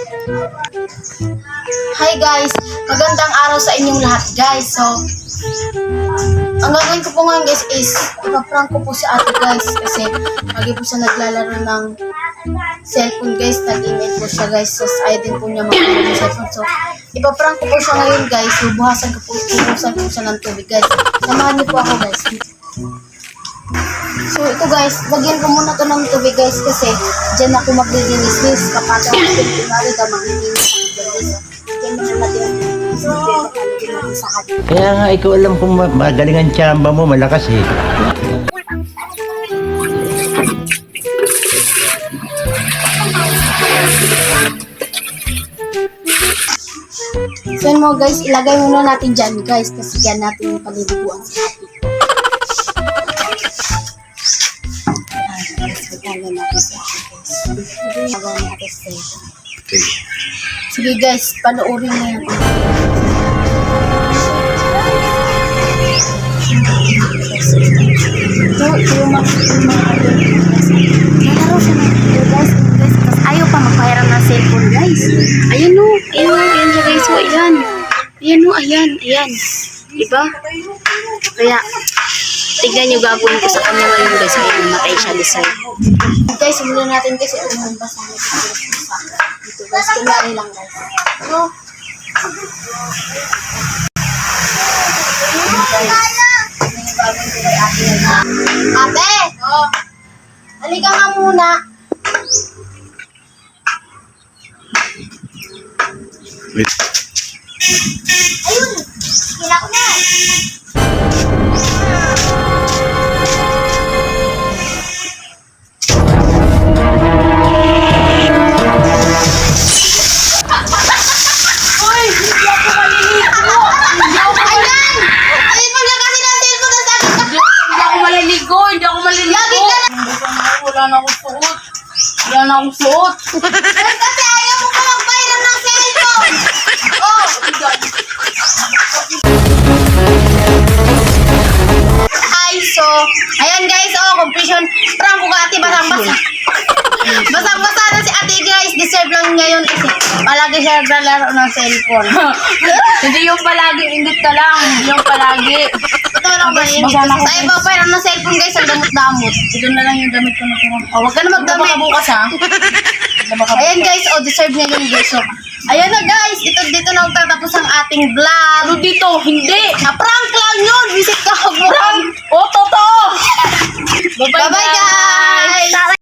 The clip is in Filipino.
Hi guys, magandang araw sa inyong lahat guys. So, ang gagawin ko po ngayon guys is ipaprank ko po si ate guys kasi lagi po siya naglalaro ng cellphone guys, nag-email po siya guys. So, ayaw din po niya mag-email ng cellphone. So, ipaprank ko po siya ngayon guys. So, buhusan ko po siya ng tubig guys. Samahan niyo po ako guys. So, ito guys, lagyan ko muna to ng tubig guys kasi dyan ako maglilinis guys. Kapag ako pinari ka maglilinis ako guys. Dyan mo na natin sa kanya. Kaya nga, ikaw alam kung magaling ang tsamba mo, malakas eh. So, yun mo guys, ilagay muna natin dyan guys kasi dyan natin yung paliliguan sa atin. Ilagay natin sa atin guys. Ilagay natin sa atin. Sige guys, panoorin mo yan. Ito yung mga nalaro siya ng video guys. Tapos ayaw pa magpahiram ng cellphone guys. Ayan o, ayan siya guys. O, ayan. Ayan o, ayan. Diba? Kaya, tignan nyo gagawin ko sa kanya ngayon guys. Ayan, namatay siya design. Guys, simulan natin guys. Ito yung basahin ko dito guys. Kunwari lang guys. So, ate! Halika nga muna. Ayun! Kila ko na! Wala na akong suot. Kasi ayaw mo pa magpahiram ng cellphone! Oh! Ay, so, ayan guys, completion. Prank ko ka ate, basang-basa. Basang-basa na si ate guys. Deserve lang ngayon kasi palagi siya naglalaro ng cellphone. Hindi yung palagi, ingit ka lang. Hindi yung palagi. Ito lang ba yun? Basa na ako. Sa iba pahiram ng cellphone guys, ang damot-damot. Ito na lang yung damit ko na ito. Oh, wag ka na magdamit. Bukas ha. Ayan guys, deserve niya yun guys. So, ayan na guys, dito na magtatapos ang ating vlog. Ano dito? Hindi. Prank lang yun! Visit ka, prank! O, totoo. Bye-bye guys!